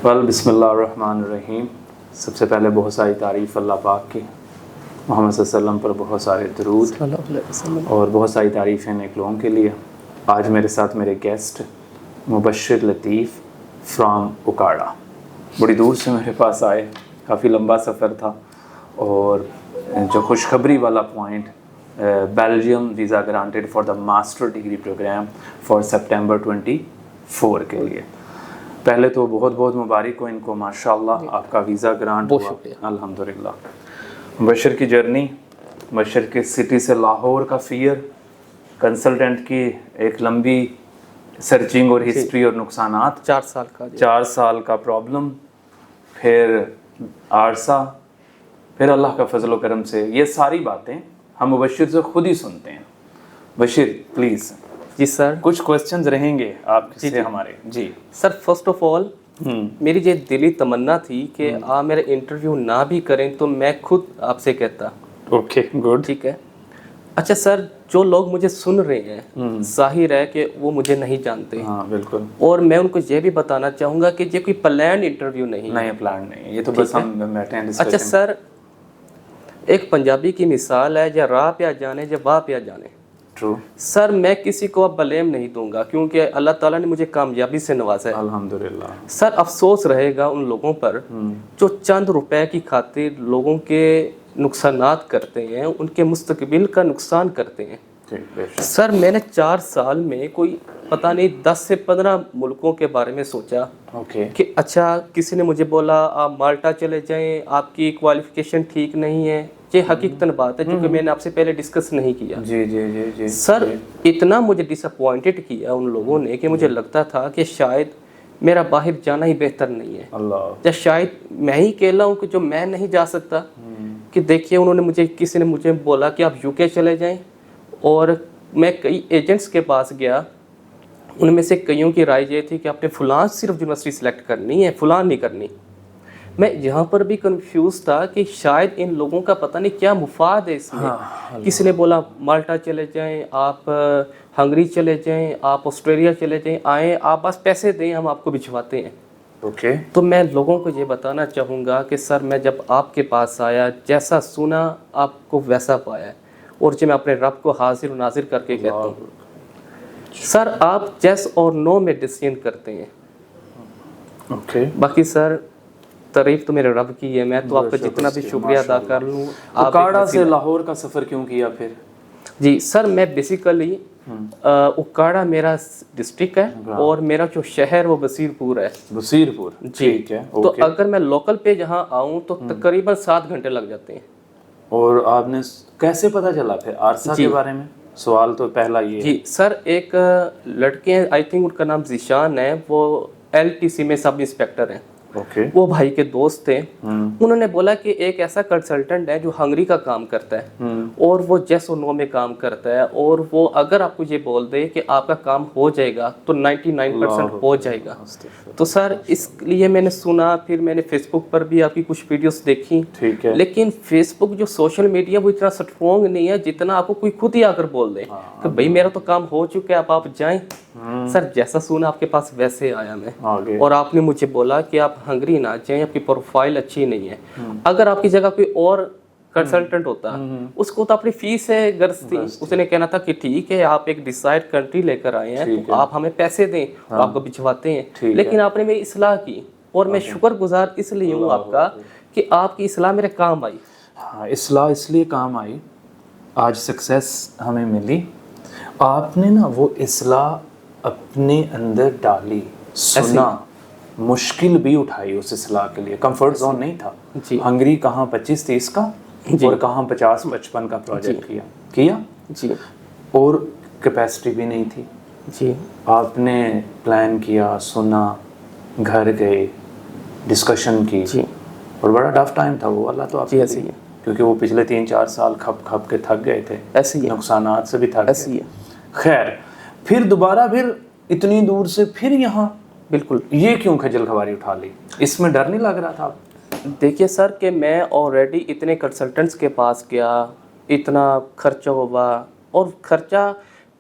بسم اللہ الرحمن الرحیم. سب سے پہلے بہت ساری تعریف اللہ پاک کی, محمد صلی اللہ علیہ وسلم پر بہت سارے درود اور بہت ساری تعریفیں نیک لوگوں کے لیے. آج میرے ساتھ میرے guest Mubashir Latif from Okara, بڑی دور سے میرے پاس آئے, کافی لمبا سفر تھا. اور جو خوشخبری والا point, Belgium visa granted for the master degree program for September 24 کے لیے. پہلے تو بہت بہت مبارک ہو ان کو, ماشاءاللہ آپ کا ویزا گرانٹ ہوا الحمدللہ. مبشر کی جرنی, مبشر کے سٹی سے لاہور کا فیئر, کنسلٹنٹ کی ایک لمبی سرچنگ اور ہسٹری اور نقصانات, 4 سال کا پرابلم, پھر عرصہ, پھر اللہ کا فضل و کرم سے یہ ساری باتیں ہم مبشر سے خود ہی سنتے ہیں. بشیر پلیز. جی سر, کچھ کوسچنز رہیں گے آپ سے ہمارے. جی سر, فرسٹ آف آل میری یہ دلی تمنا تھی کہ آپ میرا انٹرویو نہ بھی کریں تو میں خود آپ سے کہتا. اوکے گڈ, ٹھیک ہے. اچھا سر, جو لوگ مجھے سن رہے ہیں ظاہر ہے کہ وہ مجھے نہیں جانتے. ہاں بالکل. اور میں ان کو یہ بھی بتانا چاہوں گا کہ یہ کوئی پلان انٹرویو نہیں. نہیں پلان نہیں, یہ تو بس ہم بیٹھے ہیں. اچھا سر, ایک پنجابی کی مثال ہے, یا راہ پہ جانے یا واہ پہ جانے. ٹرو سر, میں کسی کو اب بلیم نہیں دوں گا کیونکہ اللہ تعالیٰ نے مجھے کامیابی سے نوازا ہے الحمدللہ. سر, افسوس رہے گا ان لوگوں پر جو چند روپے کی خاطر لوگوں کے نقصانات کرتے ہیں, ان کے مستقبل کا نقصان کرتے ہیں. سر, میں نے 4 سال میں کوئی پتہ نہیں 10 سے 15 ملکوں کے بارے میں سوچا کہ اچھا کسی نے مجھے بولا آپ مالٹا چلے جائیں, آپ کی کوالیفیکیشن ٹھیک نہیں ہے. یہ حقیقتاً بات ہے جو کہ میں نے آپ سے پہلے ڈسکس نہیں کیا. جی جی جی جی. سر, اتنا مجھے ڈس اپوائنٹڈ کیا ان لوگوں نے کہ مجھے لگتا تھا کہ شاید میرا باہر جانا ہی بہتر نہیں ہے, یا شاید میں ہی اکیلا ہوں کہ جو میں نہیں جا سکتا. کہ دیکھیے انہوں نے کسی نے مجھے بولا کہ آپ UK چلے جائیں, اور میں کئی ایجنٹس کے پاس گیا, ان میں سے کئیوں کی رائے یہ تھی کہ آپ نے فلاں صرف یونیورسٹی سلیکٹ کرنی ہے, فلاں نہیں کرنی. میں یہاں پر بھی کنفیوز تھا کہ شاید ان لوگوں کا پتہ نہیں کیا مفاد ہے اس میں. کسی نے بولا مالٹا چلے جائیں, آپ ہنگری چلے جائیں, آپ آسٹریلیا چلے جائیں, آئیں, آپ بس پیسے دیں ہم آپ کو بھجواتے ہیں. اوکے. تو میں لوگوں کو یہ بتانا چاہوں گا کہ سر, میں جب آپ کے پاس آیا, جیسا سنا آپ کو ویسا پایا, اور جو میں اپنے رب کو حاضر و ناظر کر کے کہتا ہوں سر, آپ یس اور نو میں ڈیسیژن کرتے ہیں. اوکے. باقی سر, تعریف تو میرے رب کی ہے, میں تو آپ کا جتنا بھی شکریہ ادا کر لوں. اکاڑا سے لاہور کا سفر کیوں کیا پھر؟ جی سر, میں بیسیکلی اکاڑا میرا ڈسٹرکٹ ہے, اور میرا جو شہر وہ بصیر پور ہے. بصیر پور, ٹھیک ہے. تو اگر میں لوکل پہ جہاں آؤں تو تقریباً 7 گھنٹے لگ جاتے ہیں. اور آپ نے کیسے پتہ چلا پھر عرصہ کے بارے میں؟ سوال تو پہلا یہ. جی سر, ایک لڑکے ہیں, آئی تھنک ان کا نام ذیشان ہے, وہ LTC میں سب انسپیکٹر ہیں. وہ بھائی کے دوست تھے. انہوں نے بولا کہ ایک ایسا کنسلٹنٹ ہے جو ہنگری کا کام کرتا ہے, اور وہ یس اور نو میں کام کرتا ہے, اور وہ اگر آپ کو یہ بول دے کہ آپ کا کام ہو جائے گا تو 99% ہو جائے گا. تو سر, اس لیے میں نے سنا, پھر میں نے فیس بک پر بھی آپ کی کچھ ویڈیوز دیکھی. لیکن فیس بک جو سوشل میڈیا وہ اتنا سٹرونگ نہیں ہے جتنا آپ کو کوئی خود ہی آ کر بول دے کہ بھائی میرا تو کام ہو چکا ہے, آپ جائیں. سر, جیسا سنا آپ کے پاس ویسے آیا میں, اور آپ نے مجھے بولا کہ آپ ہنگری نہ جائیں, آپ کی پروفائل اچھی نہیں ہے. اگر آپ کی جگہ کوئی اور کنسلٹنٹ ہوتا, اس کو تو اپنی فیس ہے غرض تھی, اس نے کہنا تھا کہ ٹھیک ہے آپ ایک ڈیسائیڈ کنٹری لے کر آئے ہیں تو آپ ہمیں پیسے دیں, آپ کو بھجواتے ہیں. لیکن آپ نے میری اصلاح کی, اور میں شکر گزار اس لیے ہوں آپ کا کہ آپ کی اصلاح میرے کام آئی. ہاں, اصلاح اس لیے کام آئی, آج سکسیس ہمیں ملی. آپ نے نا وہ اصلاح اپنے اندر ڈالی, سنا, مشکل بھی اٹھائی اس اصلاح کے لیے. کمفرٹ زون نہیں تھا. ہنگری کہاں 25-30 کا اور کہاں 50-55 کا پروجیکٹ کیا. جی. اور کیپیسٹی بھی نہیں تھی. جی. آپ نے پلان کیا, سنا, گھر گئے, ڈسکشن کی. جی. اور بڑا ٹف ٹائم تھا وہ, اللہ تو آپ ایسے ہی, کیونکہ وہ پچھلے 3-4 سال کھپ کے تھک گئے تھے. ایسے ہی نقصانات سے بھی تھک گئے. خیر, پھر دوبارہ پھر اتنی دور سے پھر یہاں, بالکل, یہ کیوں کھجل خواری اٹھا لی؟ اس میں ڈر نہیں لگ رہا تھا؟ دیکھیے سر, کہ میں آلریڈی اتنے کنسلٹنٹس کے پاس گیا, اتنا خرچہ ہوا, اور خرچہ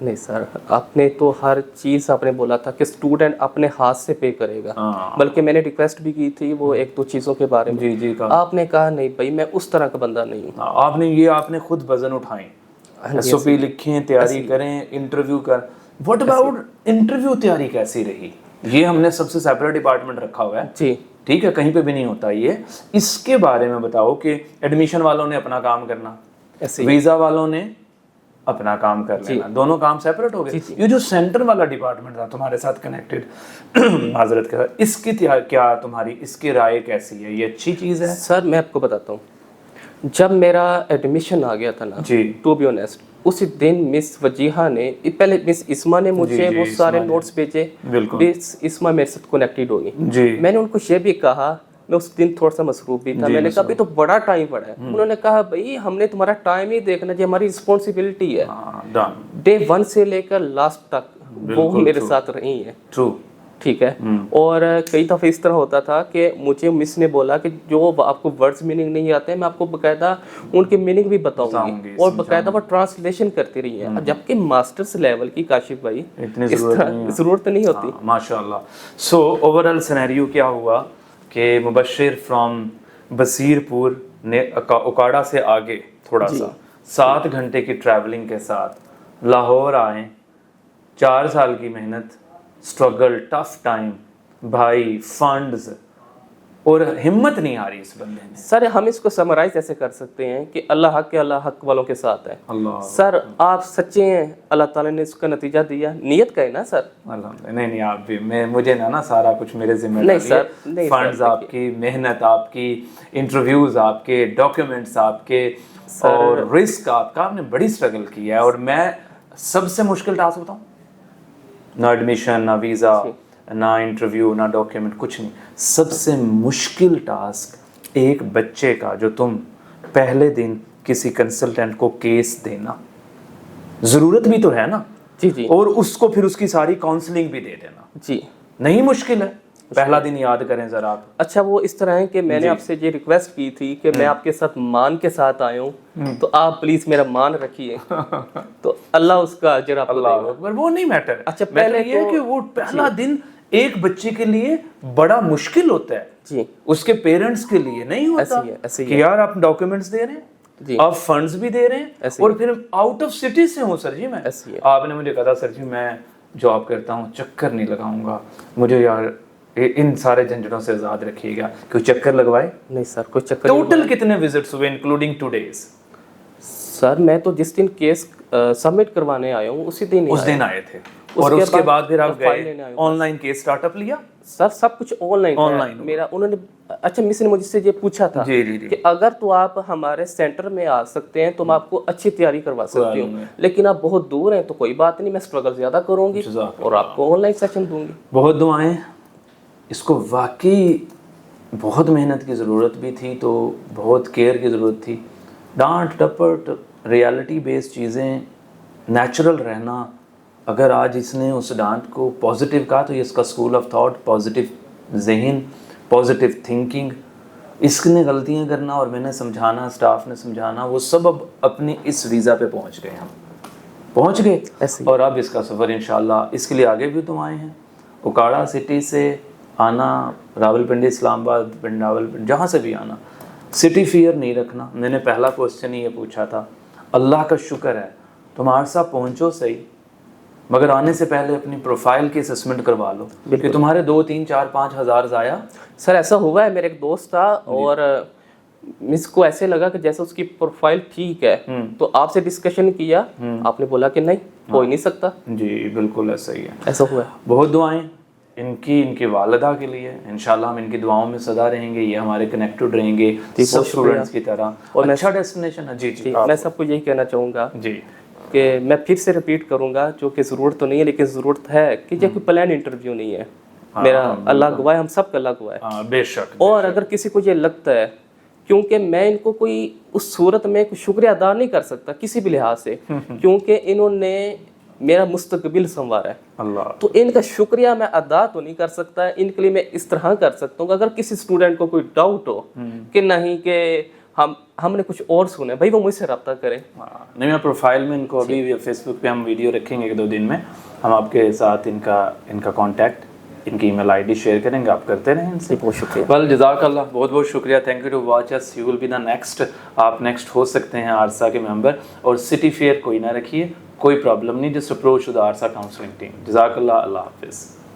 نہیں سر، آپ نے تو ہر چیز آپ نے بولا تھا کہ اسٹوڈنٹ اپنے ہاتھ سے پے کرے گا، بلکہ میں نے ریکویسٹ بھی کی تھی وہ 1-2 چیزوں کے بارے میں، جی آپ نے کہا نہیں بھائی میں اس طرح کا بندہ نہیں ہوں. آپ نے خود وزن اٹھائیں، ایس او پی لکھیں، تیاری کریں، انٹرویو واٹ اباؤٹ انٹرویو تیاری کیسی رہی؟ یہ ہم نے سب سے سیپریٹ ڈپارٹمنٹ رکھا ہوا ہے جی، ٹھیک ہے، کہیں پہ بھی نہیں ہوتا یہ. اس کے بارے میں بتاؤ کہ ایڈمیشن والوں نے اپنا کام کرنا، ویزا والوں نے اپنا کام کر لینا، دونوں کام سیپریٹ ہو گئے. یہ جو سینٹر والا ڈپارٹمنٹ تھا تمہارے ساتھ کنیکٹڈ، معذرت کر، اس کی کیا تمہاری اس کی رائے کیسی ہے؟ یہ اچھی چیز ہے؟ سر میں آپ کو بتاتا ہوں، جب میرا ایڈمیشن آ گیا تھا نا، ٹو بی آنیسٹ، اسی دن مس وجیحہ نے، پہلے مس اسما نے مجھے وہ سارے نوٹس بھیجے، مس اسما میرے ساتھ کنیکٹڈ ہوگی. میں نے ان کو یہ بھی کہا، میں اس دن تھوڑا سا مصروف بھی تھا، میں نے کہا ابھی تو بڑا ٹائم پڑا ہے. انہوں نے کہا بھائی ہم نے تمہارا ٹائم ہی دیکھنا، یہ ہماری رسپانسبلٹی ہے. ڈے 1 سے لے کر لاسٹ تک وہ میرے ساتھ رہی ہیں. ٹھیک ہے. اور کئی دفعہ اس طرح ہوتا تھا کہ مجھے مس نے بولا کہ جو آپ کو ورڈز میننگ نہیں آتے ہیں میں آپ کو باقاعدہ ان کے میننگ بھی بتاؤں گی، اور باقاعدہ وہ ٹرانسلیشن کرتی رہی ہے. جبکہ ماسٹرز لیول کی کاشف بھائی ضرورت نہیں ہوتی. ماشاء اللہ. سو اوور آل سینیریو کیا ہوا کہ مبشر فرام بصیر پور نے اکاڑا سے آگے تھوڑا سا 7 گھنٹے کی ٹریولنگ کے ساتھ لاہور آئیں، 4 سال کی محنت، اسٹرگل، ٹف ٹائم، بھائی، فنڈز، اور ہمت نہیں آ رہی اس بندے میں. سر ہم اس کو سمرائز ایسے کر سکتے ہیں کہ اللہ حق والوں کے ساتھ ہے. سر آپ سچے ہیں، اللہ تعالیٰ نے اس کا نتیجہ دیا، نیت کا ہے نا سر. نہیں آپ بھی، مجھے نا سارا کچھ میرے ذمہ داری ہے. فنڈز آپ کی، محنت آپ کی، انٹرویوز آپ کے، ڈاکیومنٹس آپ کے، اور رسک آپ کا، آپ نے بڑی اسٹرگل کی ہے. اور میں سب سے مشکل ٹاسک بتاؤں، نہ ایڈمیشن، نہ ویزا، نہ انٹرویو، نہ ڈاکیومنٹ، کچھ نہیں. سب سے مشکل ٹاسک ایک بچے کا جو تم پہلے دن کسی کنسلٹنٹ کو کیس دینا، ضرورت بھی تو ہے نا، اور اس کو پھر اس کی ساری کاؤنسلنگ بھی دے دینا، نہیں مشکل ہے؟ پہلا دن یاد کریں ذرا آپ. اچھا وہ اس طرح ہے کہ میں نے آپ سے یہ ریکویسٹ کی تھی کہ میں آپ کے ساتھ مان کے ساتھ آیا ہوں، تو آپ پلیز میرا مان رکھیے، تو اللہ اس کا اجر آپ کو دے گا. اللہ اکبر. وہ نہیں میٹر. اچھا پہلے یہ ہے کہ وہ پہلا دن ایک بچے کے لیے بڑا مشکل ہوتا ہے، اس کے پیرنٹس کے لیے نہیں ہوتا کہ یار آپ ڈاکیومنٹس دے رہے ہیں، آپ فنڈز بھی دے رہے ہیں، اور پھر آؤٹ آف سٹی سے ہوں. سر جی میں، آپ نے مجھے کہا سر جی میں جاب کرتا ہوں، چکر نہیں لگاؤں گا، مجھے یار ان سارے جھنجھٹوں سے آزاد رکھیے گا. کوئی چکر لگوائے؟ نہیں سر کوئی چکر. ٹوٹل کتنے وزٹس ہوئے انکلوڈنگ 2 days؟ سر میں تو جس دن کیس سبمٹ کروانے آیا ہوں اسی دن آئے تھے، اور اس کے بعد پھر آپ گئے آن لائن کیس سٹارٹ اپ لیا؟ سر سب کچھ آن لائن میرا. انہوں نے اچھا مس نے مجھ سے یہ پوچھا تھا کہ اگر تو آپ ہمارے سینٹر میں آ سکتے ہیں تو میں آپ کو اچھی تیاری کروا سکتی ہوں، لیکن آپ بہت دور ہیں تو کوئی بات نہیں، میں اسٹرگل زیادہ کروں گی اور آپ کو آن لائن سیشن دوں گی. بہت دعائیں. اس کو واقعی بہت محنت کی ضرورت بھی تھی، تو بہت کیئر کی ضرورت تھی. ڈانٹ ڈپٹ، ریالٹی بیس چیزیں، نیچرل رہنا. اگر آج اس نے اس ڈانٹ کو پازیٹیو کہا تو یہ اس کا اسکول آف تھاٹ، پازیٹیو ذہن، پازیٹیو تھنکنگ. اس نے غلطیاں کرنا اور میں نے سمجھانا، اسٹاف نے سمجھانا، وہ سب اب اپنی اس ویزا پہ پہنچ گئے. ہم پہنچ گئے، اور اب اس کا سفر انشاءاللہ اس کے لیے آگے بھی تم آئے ہیں. اکاڑا سٹی سے آنا، راولپنڈی، اسلام آباد، راولپنڈی، جہاں سے بھی آنا، سٹی فیئر نہیں رکھنا. میں نے پہلا کوسچن ہی یہ پوچھا تھا. اللہ کا شکر ہے تم عرصہ پہنچو صحیح، مگر آنے سے پہلے اپنی پروفائل کی اسسمنٹ کروا لو کہ تمہارے 2 3 4 5 ہزار ضائع. سر ایسا ہوا ہے، میرے ایک دوست تھا اور مس کو ایسے لگا کہ جیسے اس کی پروفائل ٹھیک ہے، تو آپ سے ڈسکشن کیا، آپ نے بولا کہ نہیں ہو ہی نہیں سکتا. جی بالکل ایسا ہی ہے، ایسا ہوا ہے. بہت دعائیں ان کی والدہ کے لیے، انشاءاللہ ہم ان کی دعاؤں میں سدا رہیں گے. یہ ہمارے کنیکٹڈ رہیں گے سب اسٹوڈنٹس کی طرح، اور اچھا ڈیسٹینیشن ہے. جی میں سب کو یہی کہنا چاہوں گا کہ میں پھر سے ریپیٹ کروں گا، جو کہ ضرورت تو نہیں ہے لیکن ضرورت ہے کہ یہ کوئی پلان انٹرویو نہیں ہے. میرا اللہ گواہ ہے، ہم سب کا اللہ گواہ ہے. بے شک. اور اگر کسی کو یہ لگتا ہے، کیونکہ میں ان کو کوئی اس صورت میں کوئی شکریہ ادا نہیں کر سکتا کسی بھی لحاظ سے، کیونکہ انہوں نے میرا مستقبل سنوارا ہے، تو ان کا شکریہ میں ادا تو نہیں کر سکتا. ان کے لیے میں اس طرح کر سکتا ہوں کہ اگر کسی اسٹوڈنٹ کو کوئی ڈاؤٹ ہو کہ نہیں کہ ہم نے کچھ اور سنا ہے بھائی وہ مجھ سے رابطہ کریں. نہیں میں پروفائل میں ان کو ابھی فیس بک پہ ہم ویڈیو رکھیں گے 1-2 دن میں, ہم آپ کے ساتھ ان کا کانٹیکٹ, ان کی ای میل آئی ڈی شیئر کریں گے, آپ کرتے رہیں ان سے. بہت شکریہ. ویل جزاک اللہ, بہت بہت شکریہ. Thank you to watch us. You will be the next. آپ نیکسٹ ہو سکتے ہیں عارصہ کے ممبر. اور سٹی فیئر کوئی نہ رکھیے, کوئی پرابلم نہیں, جسٹ اپروچ ٹو دا عارصہ کاؤنسلنگ ٹیم. جزاک اللہ, اللہ حافظ.